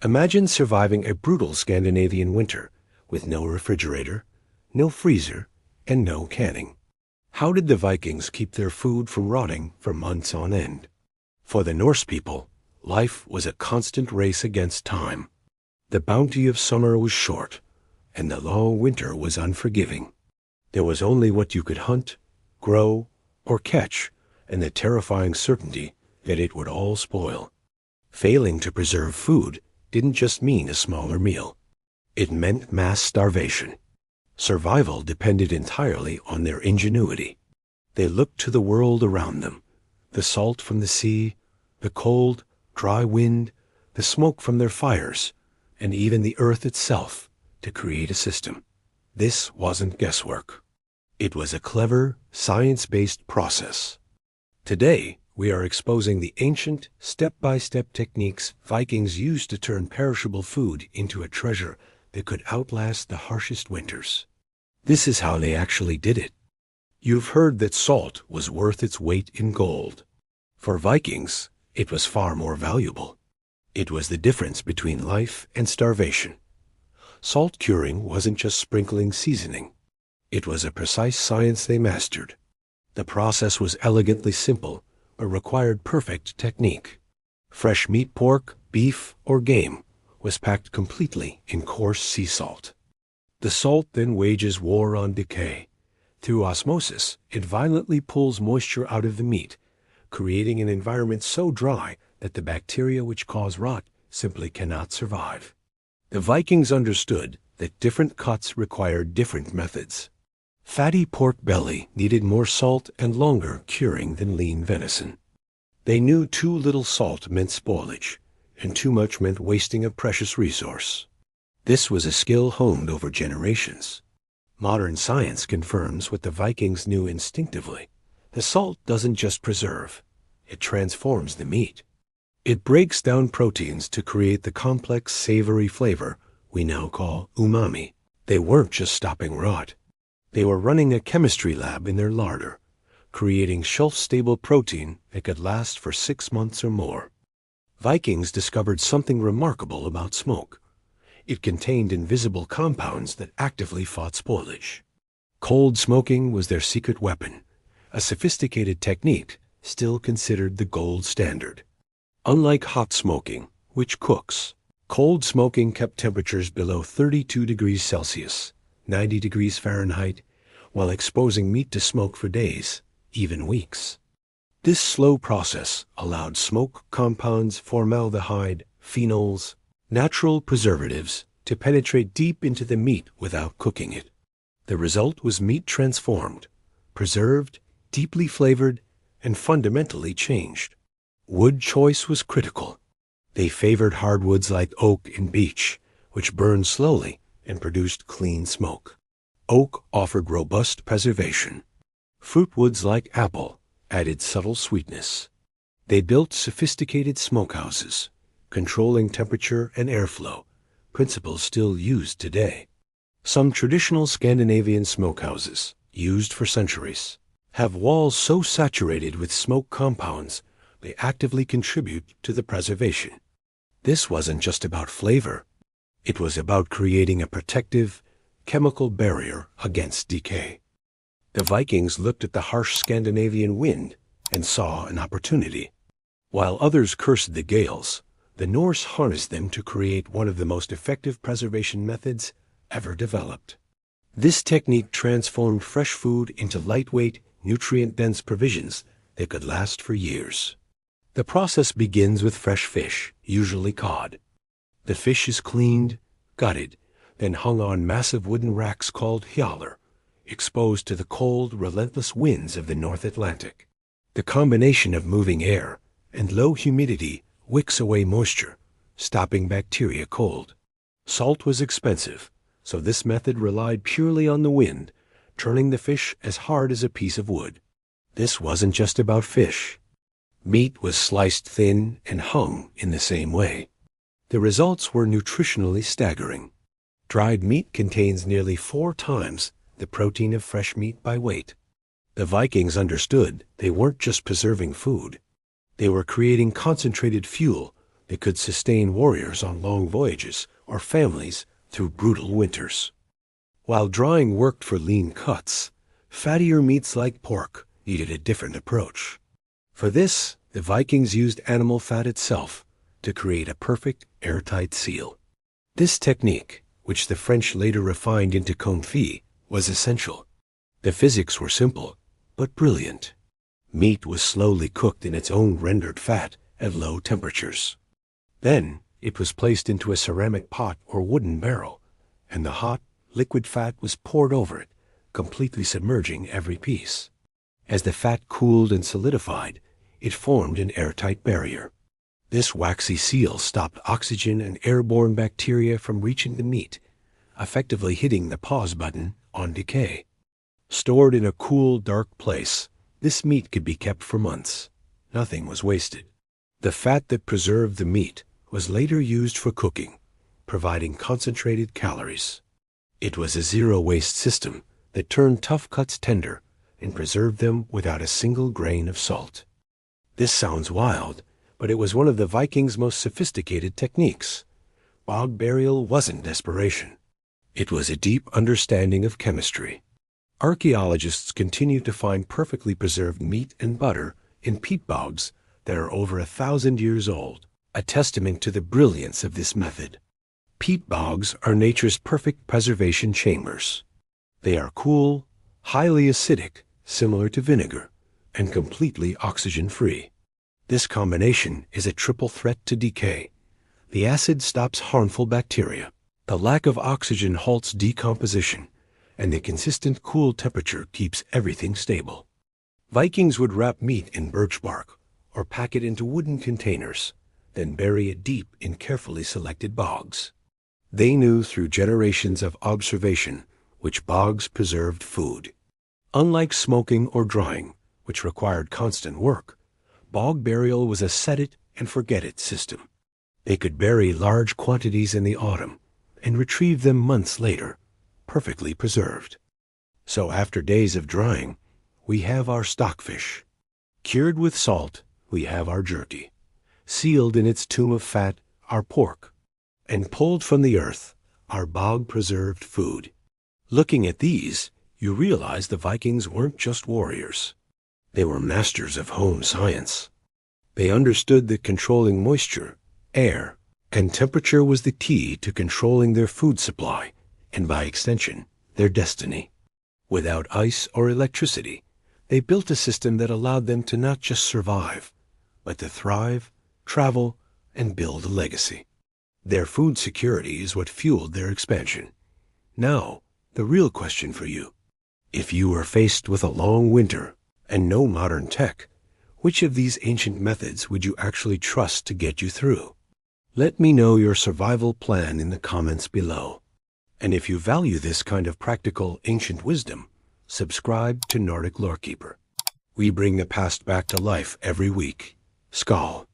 Imagine surviving a brutal Scandinavian winter with no refrigerator, no freezer, and no canning. How did the Vikings keep their food from rotting for months on end? For the Norse people, life was a constant race against time. The bounty of summer was short, and the long winter was unforgiving. There was only what you could hunt, grow, or catch, and the terrifying certainty that it would all spoil. Failing to preserve food didn't just mean a smaller meal. It meant mass starvation. Survival depended entirely on their ingenuity. They looked to the world around them, the salt from the sea, the cold, dry wind, the smoke from their fires, and even the earth itself, to create a system. This wasn't guesswork. It was a clever, science-based process. Today, we are exposing the ancient, step-by-step techniques Vikings used to turn perishable food into a treasure that could outlast the harshest winters. This is how they actually did it. You've heard that salt was worth its weight in gold. For Vikings, it was far more valuable. It was the difference between life and starvation. Salt curing wasn't just sprinkling seasoning. It was a precise science they mastered. The process was elegantly simple, but required perfect technique. Fresh meat, pork, beef, or game was packed completely in coarse sea salt. The salt then wages war on decay. Through osmosis, it violently pulls moisture out of the meat, creating an environment so dry that the bacteria which cause rot simply cannot survive. The Vikings understood that different cuts required different methods. Fatty pork belly needed more salt and longer curing than lean venison. They knew too little salt meant spoilage, and too much meant wasting a precious resource. This was a skill honed over generations. Modern science confirms what the Vikings knew instinctively. The salt doesn't just preserve, it transforms the meat. It breaks down proteins to create the complex, savory flavor we now call umami. They weren't just stopping rot. They were running a chemistry lab in their larder, creating shelf-stable protein that could last for 6 months or more. Vikings discovered something remarkable about smoke. It contained invisible compounds that actively fought spoilage. Cold smoking was their secret weapon, a sophisticated technique still considered the gold standard. Unlike hot smoking, which cooks, cold smoking kept temperatures below 32 degrees Celsius, 90 degrees Fahrenheit, while exposing meat to smoke for days, even weeks. This slow process allowed smoke compounds, formaldehyde, phenols, natural preservatives to penetrate deep into the meat without cooking it. The result was meat transformed, preserved, deeply flavored, and fundamentally changed. Wood choice was critical. They favored hardwoods like oak and beech, which burned slowly and produced clean smoke. Oak offered robust preservation. Fruitwoods like apple added subtle sweetness. They built sophisticated smokehouses, controlling temperature and airflow, principles still used today. Some traditional Scandinavian smokehouses, used for centuries, have walls so saturated with smoke compounds they actively contribute to the preservation. This wasn't just about flavor. It was about creating a protective, chemical barrier against decay. The Vikings looked at the harsh Scandinavian wind and saw an opportunity. While others cursed the gales, the Norse harnessed them to create one of the most effective preservation methods ever developed. This technique transformed fresh food into lightweight, nutrient-dense provisions that could last for years. The process begins with fresh fish, usually cod. The fish is cleaned, gutted, then hung on massive wooden racks called hjallar, exposed to the cold, relentless winds of the North Atlantic. The combination of moving air and low humidity wicks away moisture, stopping bacteria cold. Salt was expensive, so this method relied purely on the wind, turning the fish as hard as a piece of wood. This wasn't just about fish. Meat was sliced thin and hung in the same way. The results were nutritionally staggering. Dried meat contains nearly 4 times the protein of fresh meat by weight. The Vikings understood they weren't just preserving food. They were creating concentrated fuel They could sustain warriors on long voyages or families through brutal winters. While drying worked for lean cuts, fattier meats like pork needed a different approach. For this, the Vikings used animal fat itself to create a perfect airtight seal. This technique, which the French later refined into confit, was essential. The physics were simple, but brilliant. Meat was slowly cooked in its own rendered fat at low temperatures. Then it was placed into a ceramic pot or wooden barrel, and the hot, liquid fat was poured over it, completely submerging every piece. As the fat cooled and solidified, it formed an airtight barrier. This waxy seal stopped oxygen and airborne bacteria from reaching the meat, effectively hitting the pause button on decay. Stored in a cool, dark place, this meat could be kept for months. Nothing was wasted. The fat that preserved the meat was later used for cooking, providing concentrated calories. It was a zero-waste system that turned tough cuts tender and preserved them without a single grain of salt. This sounds wild, but it was one of the Vikings' most sophisticated techniques. Bog burial wasn't desperation. It was a deep understanding of chemistry. Archaeologists continue to find perfectly preserved meat and butter in peat bogs that are over 1,000 years old, a testament to the brilliance of this method. Peat bogs are nature's perfect preservation chambers. They are cool, highly acidic, similar to vinegar, and completely oxygen-free. This combination is a triple threat to decay. The acid stops harmful bacteria. The lack of oxygen halts decomposition, and the consistent cool temperature keeps everything stable. Vikings would wrap meat in birch bark or pack it into wooden containers, then bury it deep in carefully selected bogs. They knew through generations of observation which bogs preserved food. Unlike smoking or drying, which required constant work, bog burial was a set-it-and-forget-it system. They could bury large quantities in the autumn and retrieve them months later, perfectly preserved. So after days of drying, we have our stockfish. Cured with salt, we have our jerky. Sealed in its tomb of fat, our pork. And pulled from the earth, our bog-preserved food. Looking at these, you realize the Vikings weren't just warriors. They were masters of home science. They understood that controlling moisture, air, and temperature was the key to controlling their food supply, and by extension, their destiny. Without ice or electricity, they built a system that allowed them to not just survive, but to thrive, travel, and build a legacy. Their food security is what fueled their expansion. Now, the real question for you: if you were faced with a long winter and no modern tech, which of these ancient methods would you actually trust to get you through? Let me know your survival plan in the comments below. And if you value this kind of practical ancient wisdom, subscribe to Nordic Lorekeeper. We bring the past back to life every week. Skål.